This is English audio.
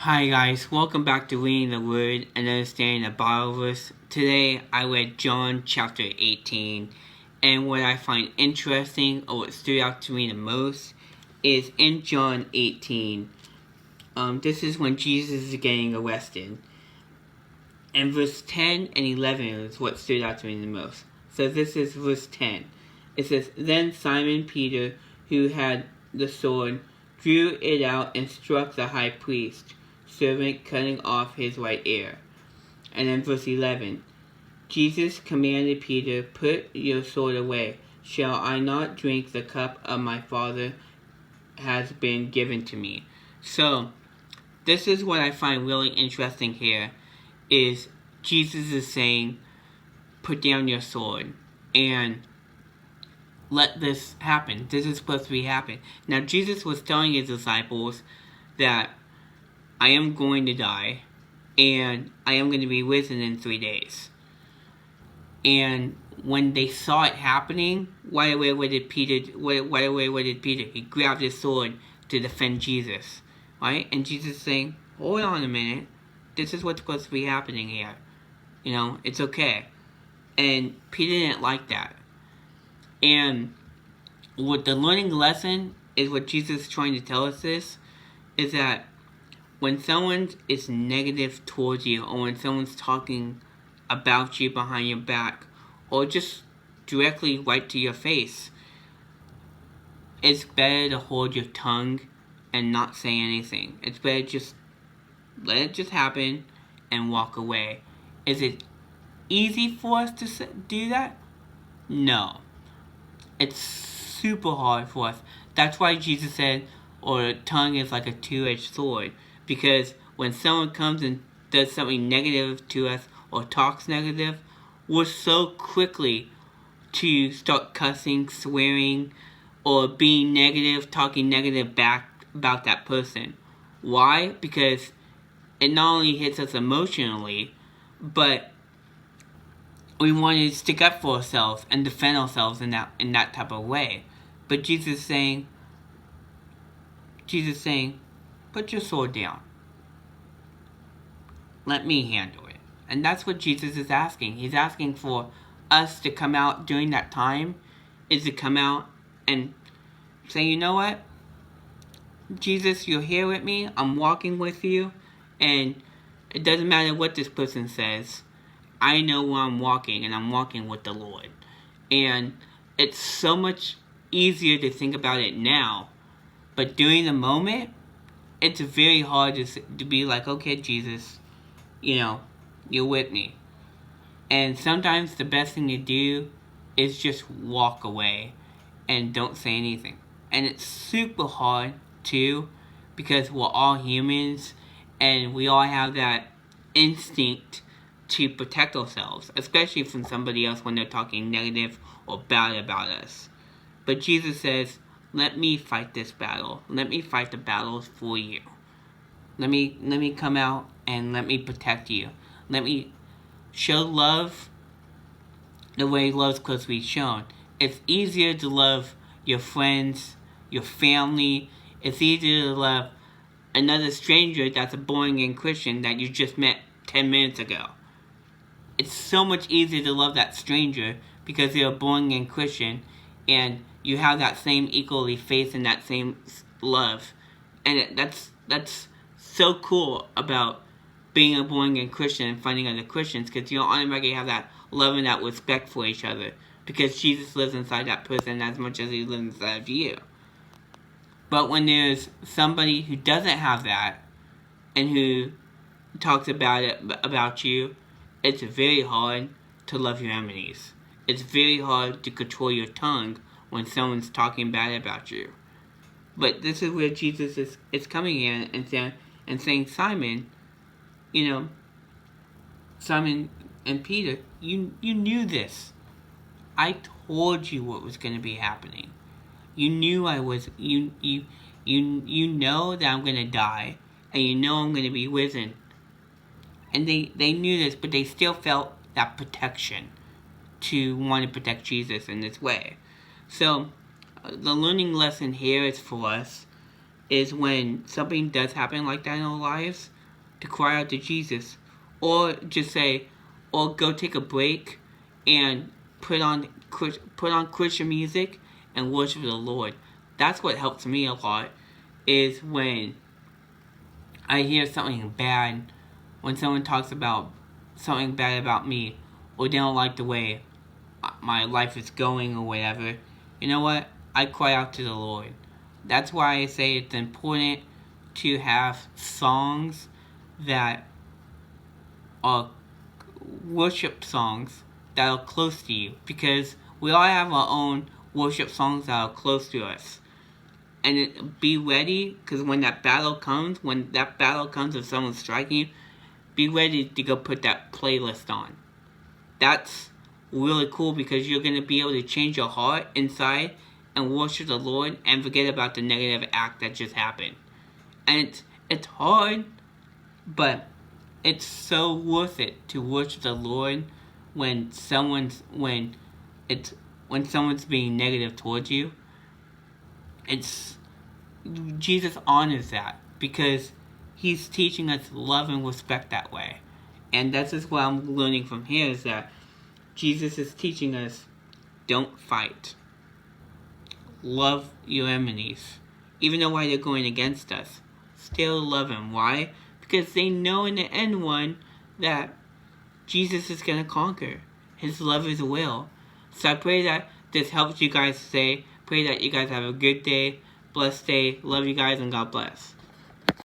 Hi guys, welcome back to Reading the Word and Understanding the Bible verse. Today I read John chapter 18, and what I find interesting or what stood out to me the most is in John 18. This is when Jesus is getting arrested. And verse 10 and 11 is what stood out to me the most. So this is verse 10. It says, Then Simon Peter, who had the sword, drew it out and struck the high priest servant, cutting off his right ear. And then verse 11. Jesus commanded Peter, Put your sword away. Shall I not drink the cup of my Father has been given to me? So, this is what I find really interesting here, is Jesus is saying, put down your sword and let this happen. This is supposed to be happening. Now, Jesus was telling his disciples that I am going to die, and I am going to be risen in 3 days. And when they saw it happening, right away what did Peter? He grabbed his sword to defend Jesus, right? And Jesus is saying, hold on a minute, this is what's supposed to be happening here. It's okay. And Peter didn't like that. And what the learning lesson is, what Jesus is trying to tell us is that when someone is negative towards you, or when someone's talking about you behind your back, or just directly right to your face, it's better to hold your tongue and not say anything. It's better just let it just happen and walk away. Is it easy for us to do that? No. It's super hard for us. That's why Jesus said, or tongue is like a two-edged sword. Because when someone comes and does something negative to us or talks negative, we're so quickly to start cussing, swearing, or being negative, talking negative back about that person. Why? Because it not only hits us emotionally, but we want to stick up for ourselves and defend ourselves in that type of way. But Jesus is saying, put your sword down. Let me handle it. And that's what Jesus is asking. He's asking for us to come out during that time, is to come out and say, you know what? Jesus, you're here with me. I'm walking with you. And it doesn't matter what this person says. I know where I'm walking, and I'm walking with the Lord. And it's so much easier to think about it now. But during the moment, it's very hard to be like, okay, Jesus, you're with me. And sometimes the best thing to do is just walk away and don't say anything. And it's super hard too, because we're all humans and we all have that instinct to protect ourselves, especially from somebody else when they're talking negative or bad about us. But Jesus says, let me fight this battle. Let me fight the battles for you. Let me come out and let me protect you. Let me show love the way love's supposed to be shown. It's easier to love your friends, your family. It's easier to love another stranger that's a born-again Christian that you just met 10 minutes ago. It's so much easier to love that stranger because they're a born-again Christian and you have that same equally faith and that same love. And that's so cool about being a born-again Christian and finding other Christians, because you don't automatically have that love and that respect for each other, because Jesus lives inside that person as much as he lives inside of you. But when there's somebody who doesn't have that and who talks about you, it's very hard to love your enemies. It's very hard to control your tongue when someone's talking bad about you. But this is where Jesus is coming in and saying, Simon, Simon and Peter, you knew this. I told you what was going to be happening. You knew you know that I'm going to die, and you know I'm going to be risen. And they knew this, but they still felt that protection to want to protect Jesus in this way. So, the learning lesson here is for us is when something does happen like that in our lives, to cry out to Jesus. Or just say, or go take a break and put on Christian music and worship the Lord. That's what helps me a lot, is when I hear something bad, when someone talks about something bad about me, or they don't like the way my life is going or whatever. You know what? I cry out to the Lord. That's why I say it's important to have songs that are worship songs that are close to you, because we all have our own worship songs that are close to us. And be ready, because when that battle comes if someone's striking you, be ready to go put that playlist on. That's really cool, because you're going to be able to change your heart inside and worship the Lord and forget about the negative act that just happened. And it's hard, but it's so worth it to worship the Lord when someone's being negative towards you. Jesus honors that, because he's teaching us love and respect that way. And that's just what I'm learning from here, is that Jesus is teaching us, don't fight. Love your enemies. Even though why they're going against us, still love them. Why? Because they know in the end that Jesus is going to conquer. His love is will. So I pray that this helps you guys today. Pray that you guys have a good day, blessed day. Love you guys, and God bless.